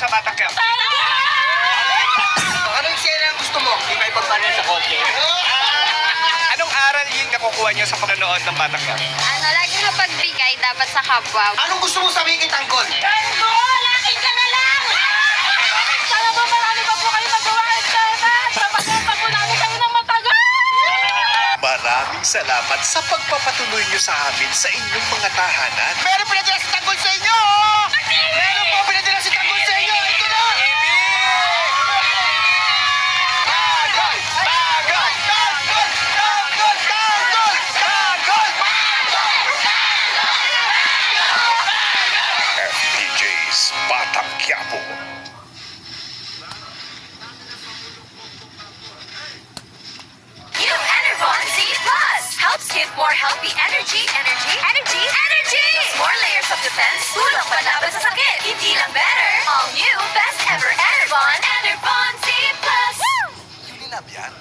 sa Batang Quiapo. Anong eksena ang gusto mo? Hindi kayo pagpanan sa kotse. Anong aral yung nakukuha niyo sa panonood ng Batang Quiapo? Ano, lagi mapagbigay dapat sa kapwa. Anong gusto mo sabihin kay Tanggol? Tanggol! Akin ka na lang! Sana po marami pa po kayo magawa ng tema. Papagawa pa po namin kayo ng matagal! Maraming salamat sa pagpapatuloy niyo sa amin sa inyong mga tahanan. Meron pinadala si Tanggol sa inyo! Meron po pinadala si Tanggol sa inyo! Ito na! Tanggol! Tanggol! Tanggol! Tanggol! Tanggol! Tanggol! FPJ's Batang Quiapo. New Enervon Z Plus helps give more healthy energy. More layers of defense. Tulong panlaban sa sakit. Hindi lang better. All new, best ever Enervon. Enervon Z Plus. Unilab yan?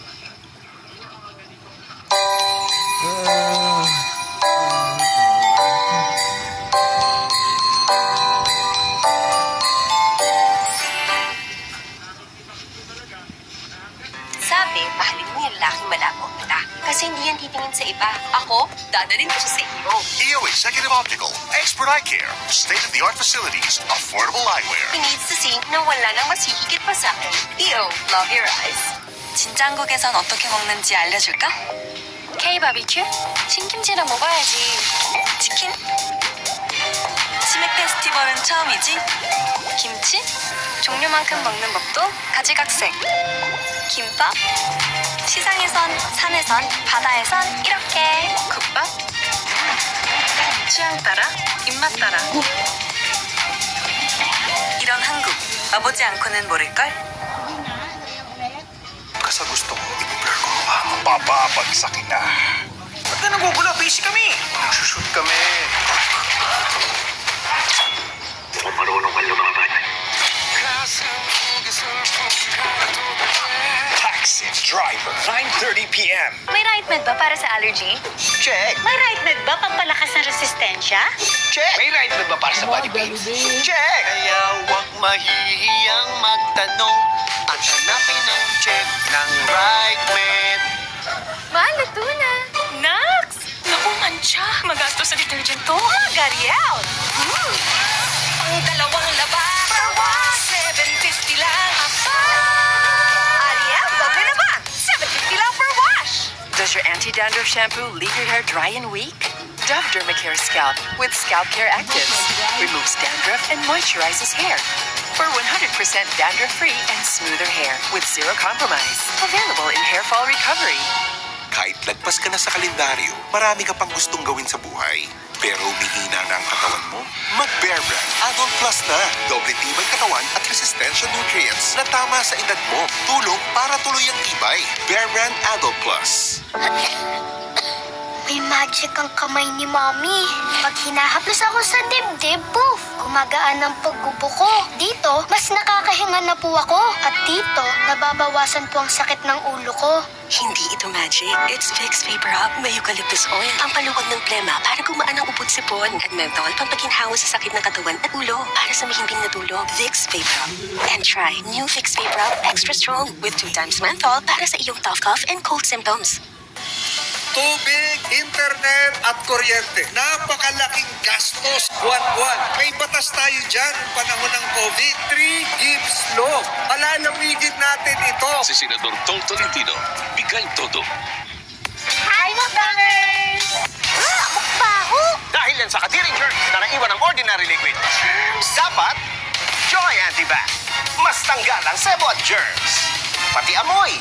Sabi, mahalin mo yung lalaking malabo ang mata. Kasi hindi yan titingin sa iba. Ako, dadalhin ko siya sa iyo. EO Executive Optical, expert eye care, state-of-the-art facilities, affordable eyewear. He needs to see na wala nang mas hihigit pa sa akin. EO, love your eyes. 진짜 한국에선 어떻게 먹는지 알려줄까? K-바비큐? 신김치랑 먹어야지. 치킨? 치맥 페스티벌은 처음이지? 김치? 종류만큼 먹는 법도 가지각색. 김밥? 시장에선, 산에선, 바다에선 이렇게. 국밥? 취향 따라, 입맛 따라. 이런 한국, 와보지 않고는 모를걸? Sa gusto ko, i-blur ko pa. Mapapabagsakin na. Ba't ka nagugulo? Busy kami! Nagsushoot kami. Kung marunong ka lumaban. Taxi driver, 9:30 p.m. May right med ba para sa allergy? Check! May right med ba pampalakas ng resistensya? Check! May right ba para sa body pains? Check! Kaya huwag mahihiyang magtanong at hanapin ang check ng right med. Mahal na tuna. Nax! Naku, mancha. Magastos sa detergent to. Gariel! Ang dalawang laba. 750 lang. Ariel, doble na ba? 750 lang per wash. Does your anti-dandruff shampoo leave your hair dry and weak? Dove Dermacare Scalp with Scalp Care Actives removes dandruff and moisturizes hair for 100% dandruff-free and smoother hair with zero compromise. Available in hair fall recovery. Kahit lagpas ka na sa kalendaryo, marami ka pang gustong gawin sa buhay. Pero humihina na ang katawan mo? Mag-Bear Brand Adult Plus na. Doble tibay katawan at resistensya nutrients na tama sa edad mo. Tulong para tuloy ang tibay. Bear Brand Adult Plus. May magic ang kamay ni Mommy. Pag hinahaplos ako sa dibdib, poof, gumagaan ang paggubo ko. Dito, mas nakakahinga na po ako. At dito, nababawasan po ang sakit ng ulo ko. Hindi ito magic. It's Vicks Vapor Up. May eucalyptus oil. Pampaluwag ng plema para gumaan ang ubod sipon. At menthol, pampaginhawa sa sakit ng katawan at ulo para sa mahimbing na tulog. Vicks Vapor Up. And try new Vicks Vapor Up Extra Strong with 2 times menthol para sa iyong tough cough and cold symptoms. Tubig, internet at kuryente. Napakalaking gastos buwan-buwan. May batas tayo dyan panahon ng COVID. 3 gives law. Palalawigin natin ito. Si Senador Tol Tolentino, bigay todo. Hi, Mukbangers! Mukbaho! Dahil yan sa kadiring germs na naiwan ng ordinary liquid. Dapat, Joy Antibac. Mas tanggal ang sebo at germs. Pati amoy.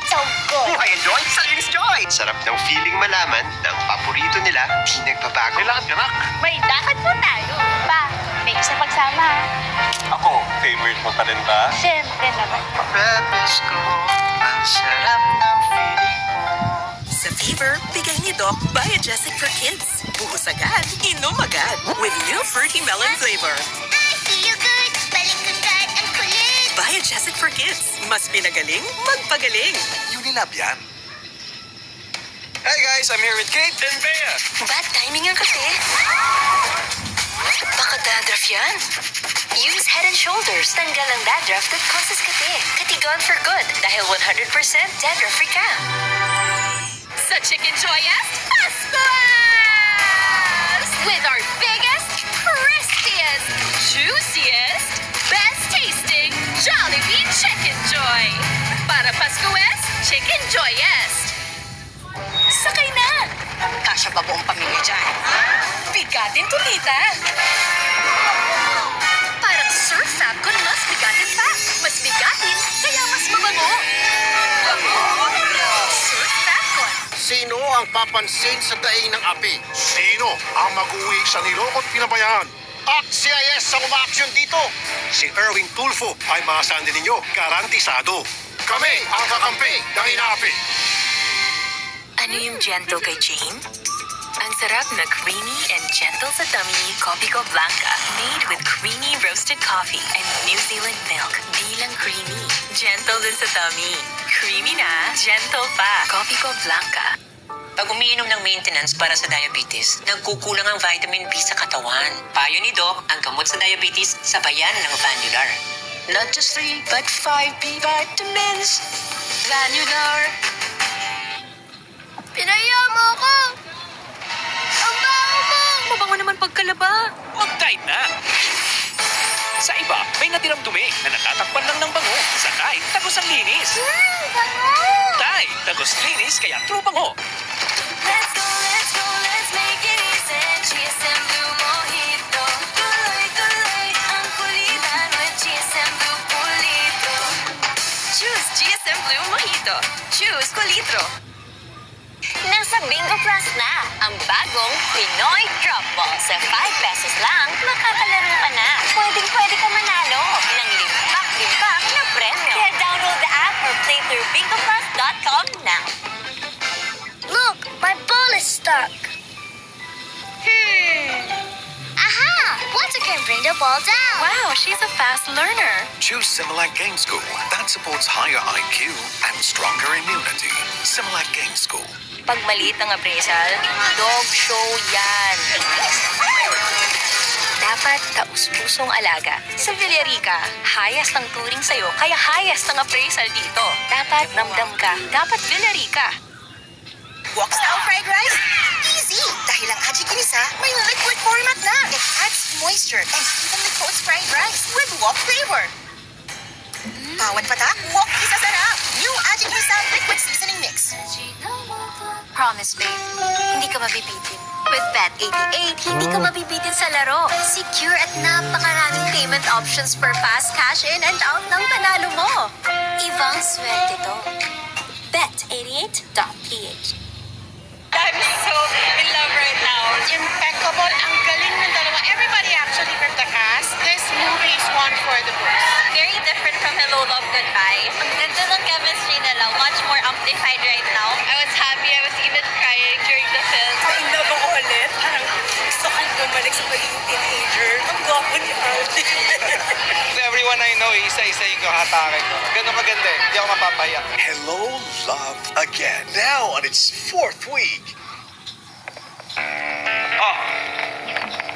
So good! May enjoy sa Linis Joy. Sarap ng feeling malaman ng paborito nila di nagbabago. Kailangan ganak. May lakad po tayo. Pa, may gusto pagsama. Ako, favorite mo pa rin ba? Siyempre naman. Promise ko, ang sarap ng feeling mo. Sa fever, bigay ni Doc Biogesic for Kids. Buhos agad, inom agad. With new fruity melon flavor. I feel good! Balik agad ang kulit! Biogesic for Kids. Mas pinagaling, magpagaling. Unilab yan. Hey guys, I'm here with Kate and Bea. Bad timing ang kasi. Baka dandruff yan. Use Head and Shoulders. Tanggal ang dandruff that causes kati. Katigon for good dahil 100% dandruff-free ka. Sa Chicken Joyest, Pascuas! With our biggest, crispiest, juiciest, best tasting Jollibee Chicken Joy. Para Pascuas, Chicken Joyest. Sakay na! Kasya ba buong pamilya dyan? Bigatin to, tita. Parang surf fab ko mas bigatin pa. Mas bigatin, kaya mas mabango. Surf fab ko. Sino ang papansin sa daing ng api? Sino ang mag-uwi sa nilokot pinabayaan? CIS ang umaaksyon dito. Si Erwin Tulfo ay maasahan din ninyo. Garantisado. Kami ang kakampi ng inaapi. Ano yung gentle kay Jane? Ang sarap na creamy and gentle sa tummy, Copico Blanca. Made with creamy roasted coffee and New Zealand milk. Di lang creamy, gentle din sa tummy. Creamy na, gentle pa. Copico Blanca. Pag umiinom ng maintenance para sa diabetes, nagkukulang ang vitamin B sa katawan. Payo ni Doc, ang gamot sa diabetes, sabayan ng Vanular. Not just 3, but 5 B vitamins. Vanular. Pinaya mo ako! Ang baho mo! Mabango naman pagkalaba. Mag-diet na! Sa iba, may natirang dumi na natatakpan lang ng bango. Sa Tide, tagos ang linis. Bango! Tide, tagos linis kaya true bango. Let's go, let's make it easy. GSM Blue Mojito. Tuloy-tuloy ang kulitan with GSM Blue Kulitro. Choose GSM Blue Mojito. Choose Kulitro. Nasa Bingo Plus na ang bagong Pinoy Drop Ball. Sa 5 pesos lang, makakalaro ka na. Pwedeng-pwede ka manalo ng limpak-limpak na premyo. Kaya download the app or play through bingoplus.com now. Look, my ball is stuck. Aha! Water can bring the ball down. Wow, she's a fast learner. Choose Similac Game School that supports higher IQ and stronger immunity. Similac Game School. Pag maliit ang appraisal, dog show yan. Dapat taus-pusong alaga. Sa Villarica, highest ang turing sa'yo, kaya highest ang appraisal dito. Dapat ramdam ka. Dapat Villarica. Wok style fried rice? Easy! Dahil ang Aji Ginisa may liquid format na. It adds moisture and evenly coats fried rice with wok flavor. Bawat patak, wok isa sarap. New Aji Ginisa liquid seasoning mix. Promise, babe. Hindi ka mabibitin. With Bet88, hindi ka mabibitin sa laro. Secure at napakaraming payment options for fast cash in and out ng panalo mo. Ibang swerte to. Bet88.ph. I'm so in love right now. Impeccable. Ang galing ng dalawa. Everybody actually from the cast, this movie is one for the books. Very different from Hello, Love, Goodbye. Ang ganda ng chemistry nila. Much more amplified right now. I was happy. I was even crying during the film. Ay, love ako ulit. Parang gusto kong bumalik sa pagiging teenager. Ang gwapo ni Aldi. Everyone I know, isa-isa yung kakatake ko. Ganun kaganda eh. Hindi ako mapapayak. Hello, Love Again. Now on its 4th week.